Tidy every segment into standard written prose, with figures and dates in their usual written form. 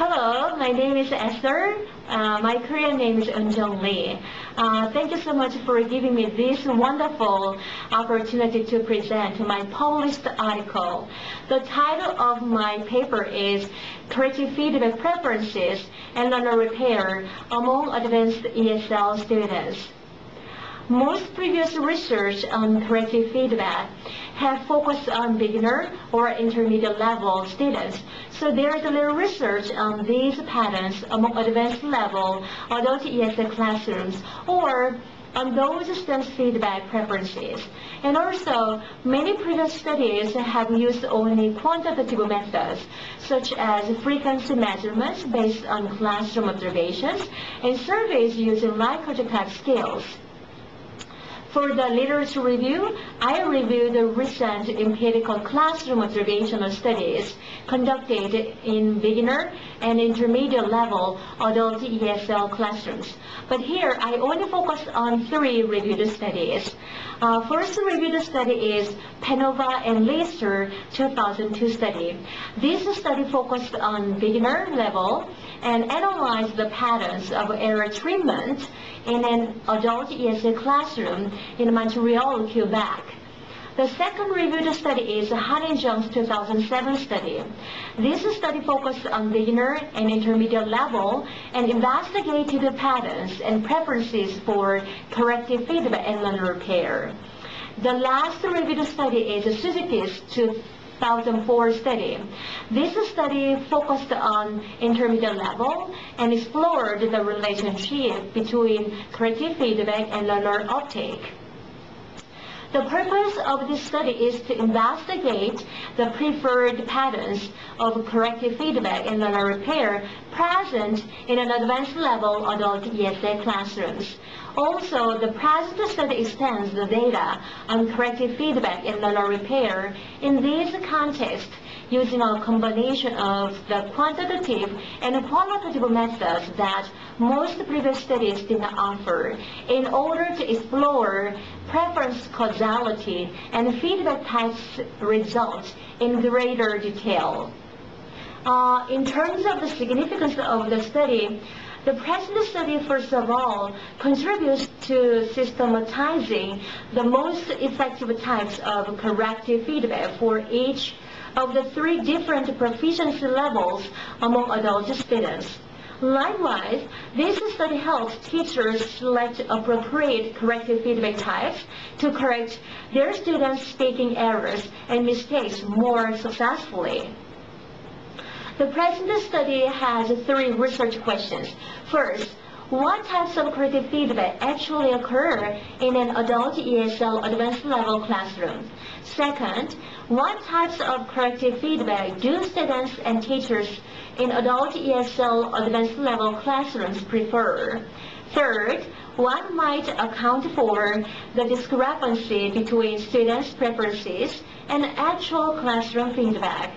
Hello, my name is Esther. My Korean name is Lee. Thank you so much for giving me this wonderful opportunity to present my published article. The title of my paper is Corrective Feedback Preferences and Learner Repair Among Advanced ESL Students. Most previous research on corrective feedback have focused on beginner or intermediate level students. So there is a little research on these patterns among advanced level adult ESL classrooms or on those students' feedback preferences. And also, many previous studies have used only quantitative methods, such as frequency measurements based on classroom observations and surveys using Likert type scales. For the literature review, I reviewed the recent empirical classroom observational studies conducted in beginner and intermediate level adult ESL classrooms. But here, I only focused on 3 reviewed studies. First reviewed study is Penova and Leister 2002 study. This study focused on beginner level and analyzed the patterns of error treatment in an adult ESL classroom in Montreal, Quebec. The second reviewed study is Hanning-Jung's 2007 study. This study focused on beginner and intermediate level and investigated the patterns and preferences for corrective feedback and learner repair. The last reviewed study is Suzuki's 2004 study. This study focused on intermediate level and explored the relationship between corrective feedback and learner uptake. The purpose of this study is to investigate the preferred patterns of corrective feedback and learner repair present in an advanced level adult ESL classrooms. Also, the present study extends the data on corrective feedback and learner repair in this context using a combination of the quantitative and qualitative methods that most previous studies did not offer in order to explore preference causality and feedback types results in greater detail. In terms of the significance of the study, the present study, first of all, contributes to systematizing the most effective types of corrective feedback for each of the 3 different proficiency levels among adult students. Likewise, this study helps teachers select appropriate corrective feedback types to correct their students' speaking errors and mistakes more successfully. The present study has 3 research questions. First, what types of corrective feedback actually occur in an adult ESL advanced level classroom? Second, what types of corrective feedback do students and teachers in adult ESL advanced level classrooms prefer? Third, what might account for the discrepancy between students' preferences and actual classroom feedback?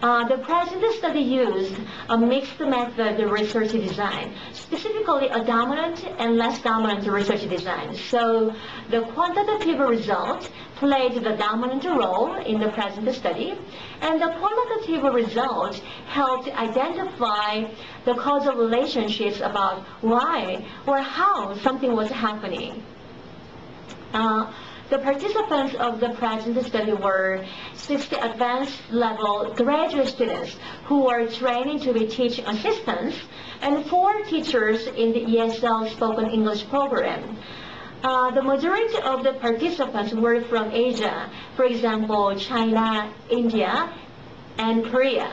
The present study used a mixed method research design, specifically a dominant and less dominant research design. So the quantitative result played the dominant role in the present study, and the qualitative result helped identify the causal relationships about why or how something was happening. The participants of the present study were 60 advanced level graduate students who were training to be teaching assistants and 4 teachers in the ESL spoken English program. The majority of the participants were from Asia, for example, China, India, and Korea.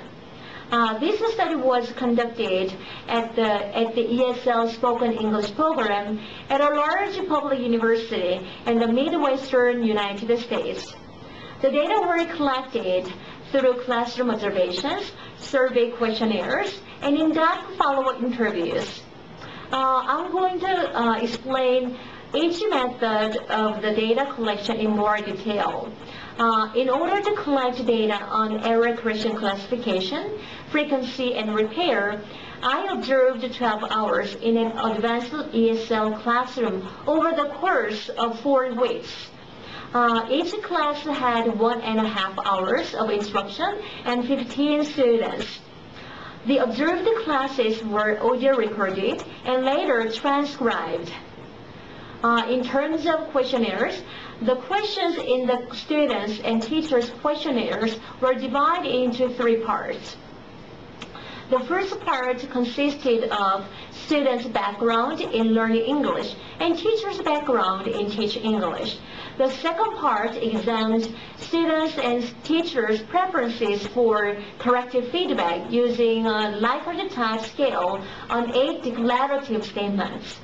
This study was conducted at the ESL Spoken English program at a large public university in the Midwestern United States. The data were collected through classroom observations, survey questionnaires, and in-depth follow-up interviews. I'm going to explain each method of the data collection in more detail. In order to collect data on error correction classification, frequency, and repair, I observed 12 hours in an advanced ESL classroom over the course of 4 weeks. Each class had 1.5 hours of instruction and 15 students. The observed classes were audio recorded and later transcribed. In terms of questionnaires, the questions in the students' and teachers' questionnaires were divided into 3 parts. The first part consisted of students' background in learning English and teachers' background in teaching English. The second part examined students' and teachers' preferences for corrective feedback using a Likert type scale on 8 declarative statements.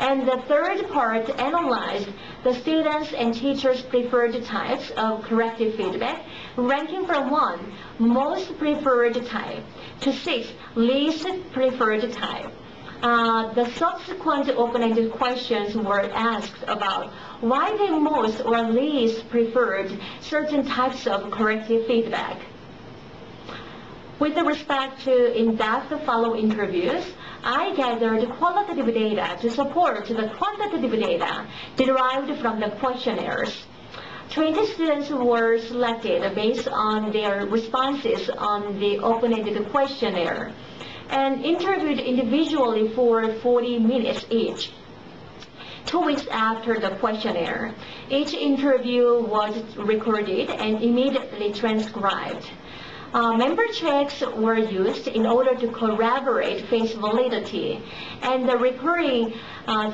And the third part analyzed the students' and teachers' preferred types of corrective feedback, ranking from 1, most preferred type, to 6, least preferred type. The subsequent open-ended questions were asked about why they most or least preferred certain types of corrective feedback. With respect to in-depth follow interviews, I gathered qualitative data to support the quantitative data derived from the questionnaires. 20 students were selected based on their responses on the open-ended questionnaire and interviewed individually for 40 minutes each. 2 weeks after the questionnaire, each interview was recorded and immediately transcribed. Member checks were used in order to corroborate face validity, and the recurring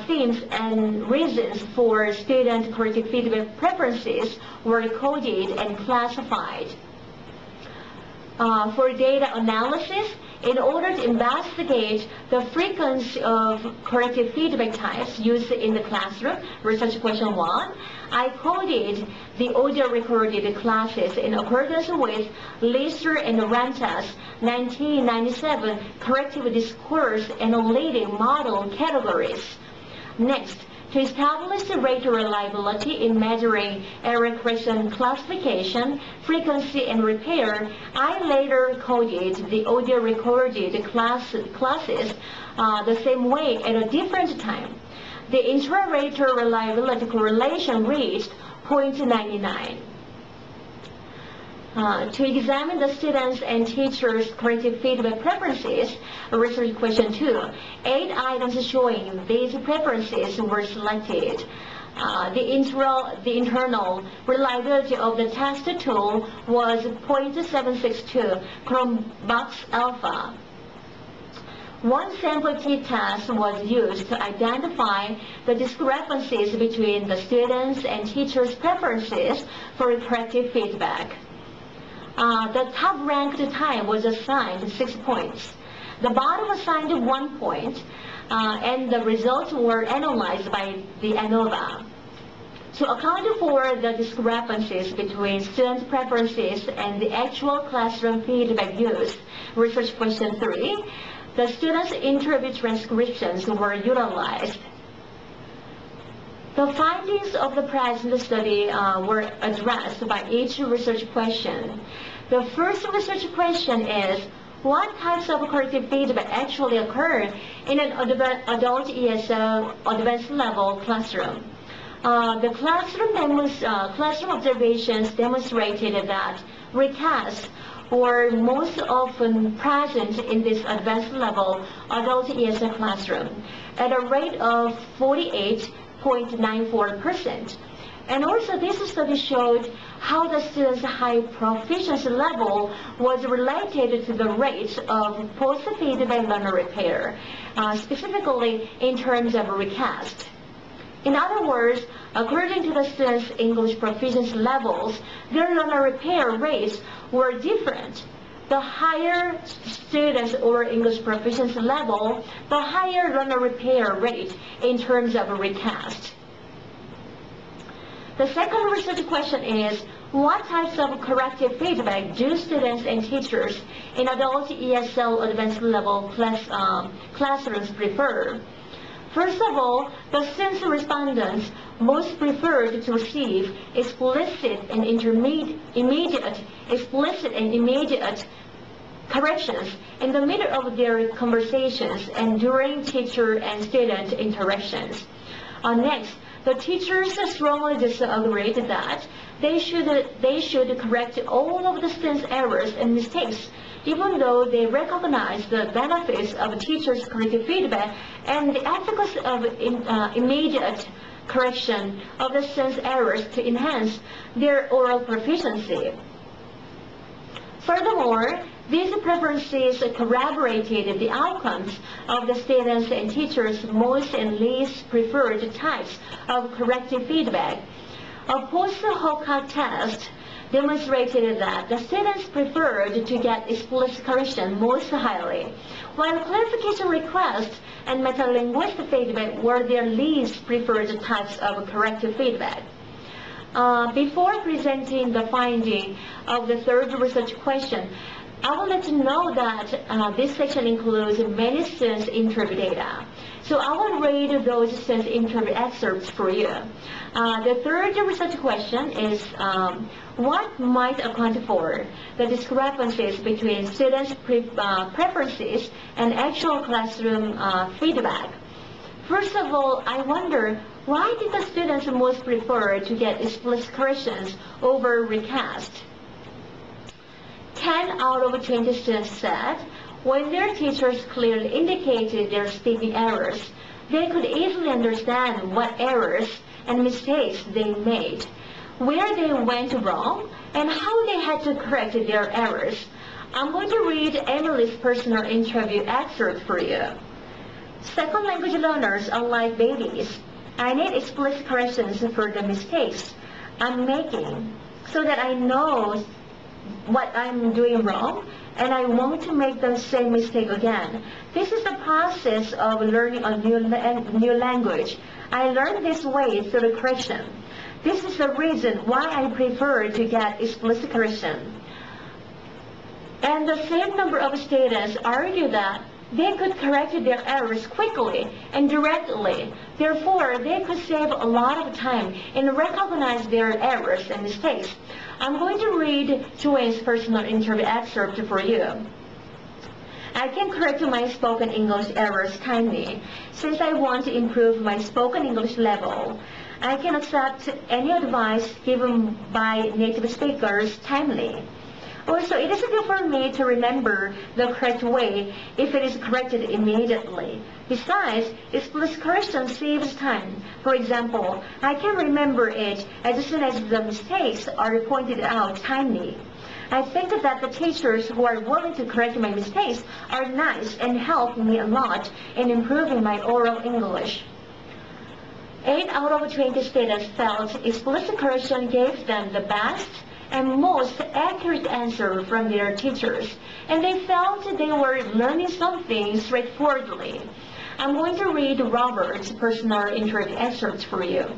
themes and reasons for student corrective feedback preferences were recorded and classified. For data analysis, in order to investigate the frequency of corrective feedback types used in the classroom, research question 1, I coded the audio recorded classes in accordance with Lister and Ranta's 1997 corrective discourse analytic model categories. Next, to establish the rate of reliability in measuring error correction classification, frequency, and repair, I later coded the audio recorded classes the same way at a different time. The intra-rater reliability correlation reached 0.99. To examine the students' and teachers' corrective feedback preferences, research question 2, 8 items showing these preferences were selected. The internal reliability of the test tool was 0.762 Chromebox alpha. 1 sample t-test was used to identify the discrepancies between the students' and teachers' preferences for corrective feedback. The top-ranked time was assigned 6 points. The bottom assigned 1 point, and the results were analyzed by the ANOVA. To account for the discrepancies between student preferences and the actual classroom feedback used, research question 3, the students' interview transcriptions were utilized. The findings of the present study were addressed by each research question. The first research question is, what types of corrective feedback actually occur in an adult ESL advanced level classroom? The classroom observations demonstrated that recasts were most often present in this advanced level adult ESL classroom at a rate of 48.94%. And also this study showed how the students' high proficiency level was related to the rate of post-feedback learner repair, specifically in terms of recast. In other words, according to the students' English proficiency levels, their learner repair rates were different. The higher students or English proficiency level, the higher learner repair rate in terms of recast. The second research question is, what types of corrective feedback do students and teachers in adult ESL advanced level classrooms prefer? First of all, the students respondents most preferred to receive explicit and immediate corrections in the middle of their conversations and during teacher and student interactions. Next, the teachers strongly disagreed that they should correct all of the students' errors and mistakes even though they recognize the benefits of teachers' corrective feedback and the efficacy of immediate correction of the sense errors to enhance their oral proficiency. Furthermore, these preferences corroborated the outcomes of the students' and teachers' most and least preferred types of corrective feedback. A post-hoc test demonstrated that the students preferred to get explicit correction most highly, while clarification requests and metalinguistic feedback were their least preferred types of corrective feedback. Before presenting the finding of the third research question, I would like to know that this section includes many students' interview data. So I will read those students' interview excerpts for you. The third research question is, what might account for the discrepancies between students' preferences and actual classroom feedback? First of all, I wonder, why did the students most prefer to get explicit corrections over recast? 10 out of 20 students said when their teachers clearly indicated their speaking errors, they could easily understand what errors and mistakes they made, where they went wrong, and how they had to correct their errors. I'm going to read Emily's personal interview excerpt for you. Second language learners are like babies. I need explicit corrections for the mistakes I'm making so that I know what I'm doing wrong and I want to make the same mistake again. This is the process of learning a new language. I learn this way through correction. This is the reason why I prefer to get explicit correction. And the same number of students argue that they could correct their errors quickly and directly. Therefore, they could save a lot of time and recognize their errors and mistakes. I'm going to read Joanne's personal interview excerpt for you. I can correct my spoken English errors timely, since I want to improve my spoken English level. I can accept any advice given by native speakers timely. Also, it is good for me to remember the correct way if it is corrected immediately. Besides, explicit correction saves time. For example, I can remember it as soon as the mistakes are pointed out timely. I think that the teachers who are willing to correct my mistakes are nice and help me a lot in improving my oral English. 8 out of 20 students felt explicit correction gave them the best and most accurate answer from their teachers, and they felt they were learning something straightforwardly. I'm going to read Robert's personal interview excerpt for you.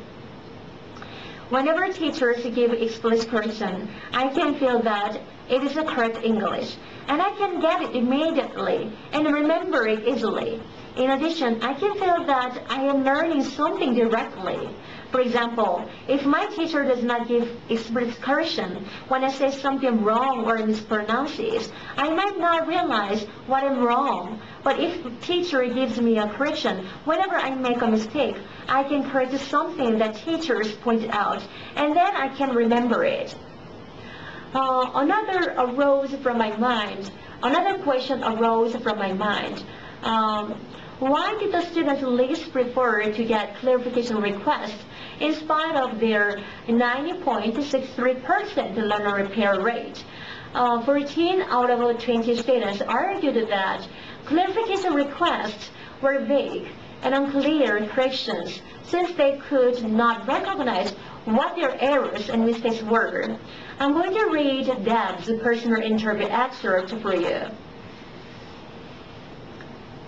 Whenever teachers give explicit correction, I can feel that it is a correct English, and I can get it immediately and remember it easily. In addition, I can feel that I am learning something directly. For example, if my teacher does not give explicit correction when I say something wrong or mispronounces, I might not realize what I'm wrong. But if the teacher gives me a correction whenever I make a mistake, I can correct something that teachers pointed out, and then I can remember it. Another question arose from my mind. Why did the students least prefer to get clarification requests in spite of their 90.63% learner repair rate? 14 out of 20 students argued that clarification requests were vague and unclear corrections since they could not recognize what their errors and mistakes were. I'm going to read Deb's personal interview excerpt for you.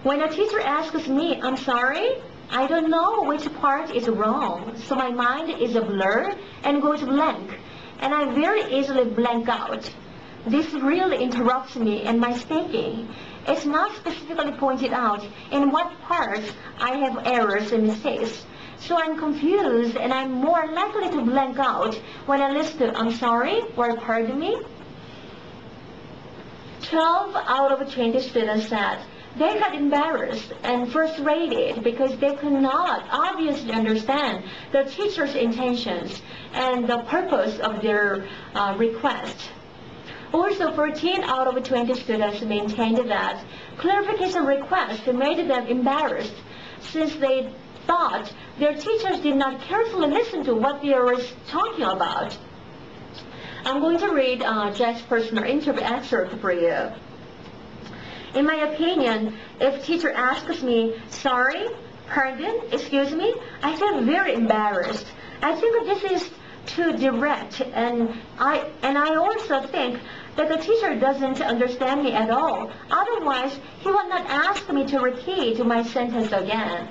When a teacher asks me, I'm sorry, I don't know which part is wrong, so my mind is a blur and goes blank, and I very easily blank out. This really interrupts me in my speaking. It's not specifically pointed out in what parts I have errors and mistakes, so I'm confused and I'm more likely to blank out when I listen to I'm sorry or pardon me. 12 out of 20 students said they got embarrassed and frustrated because they could not obviously understand the teacher's intentions and the purpose of their request. Also, 14 out of 20 students maintained that clarification requests made them embarrassed since they thought their teachers did not carefully listen to what they were talking about. I'm going to read Jack's personal interview excerpt for you. In my opinion, if teacher asks me, sorry, pardon, excuse me, I feel very embarrassed. I think this is too direct, and I also think that the teacher doesn't understand me at all. Otherwise, he would not ask me to repeat my sentence again.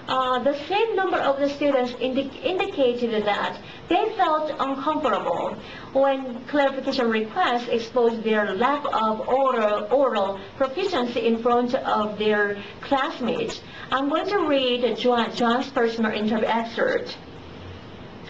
The same number of the students indicated that they felt uncomfortable when clarification requests exposed their lack of oral proficiency in front of their classmates. I'm going to read John's personal interview excerpt.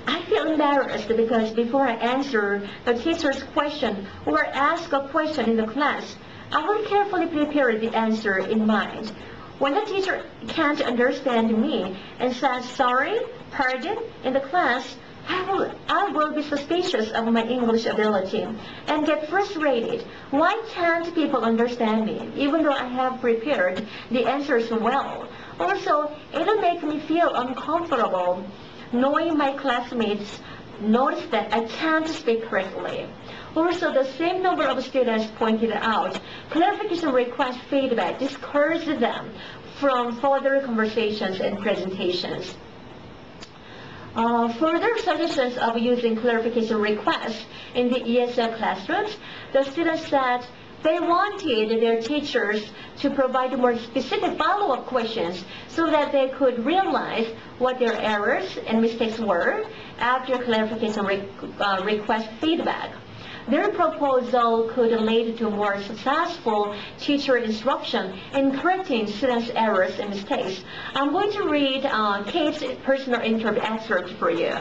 I feel embarrassed because before I answer the teacher's question or ask a question in the class, I will carefully prepare the answer in mind. When the teacher can't understand me and says sorry, pardon in the class, I will be suspicious of my English ability and get frustrated. Why can't people understand me, even though I have prepared the answers well? Also, it'll make me feel uncomfortable knowing my classmates notice that I can't speak correctly. Also, the same number of students pointed out clarification request feedback discouraged them from further conversations and presentations. Further suggestions of using clarification requests in the ESL classrooms, the students said they wanted their teachers to provide more specific follow-up questions so that they could realize what their errors and mistakes were after clarification request feedback. Their proposal could lead to more successful teacher instruction in correcting students' errors and mistakes. I'm going to read Kate's personal interview excerpt for you.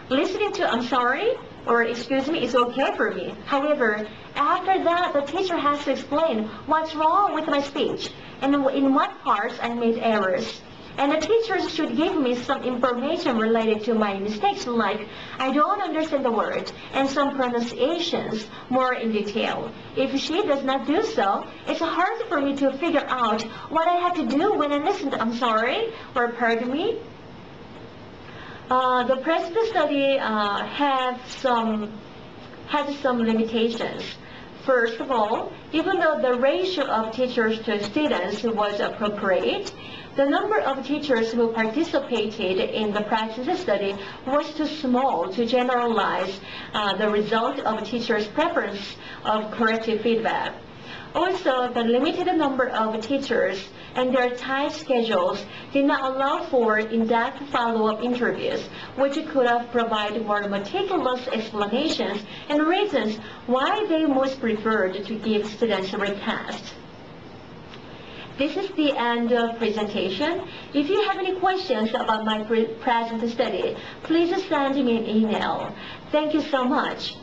Listening to I'm sorry or excuse me is okay for me. However, after that, the teacher has to explain what's wrong with my speech and in what parts I made errors. And the teachers should give me some information related to my mistakes, like I don't understand the word and some pronunciations more in detail. If she does not do so, it's hard for me to figure out what I have to do when I listen to I'm sorry or pardon me. The present study had some limitations. First of all, even though the ratio of teachers to students was appropriate, the number of teachers who participated in the practice study was too small to generalize the result of teachers' preference of corrective feedback. Also, the limited number of teachers and their tight schedules did not allow for in-depth follow-up interviews, which could have provided more meticulous explanations and reasons why they most preferred to give students a recast. This is the end of presentation. If you have any questions about my present study, please send me an email. Thank you so much.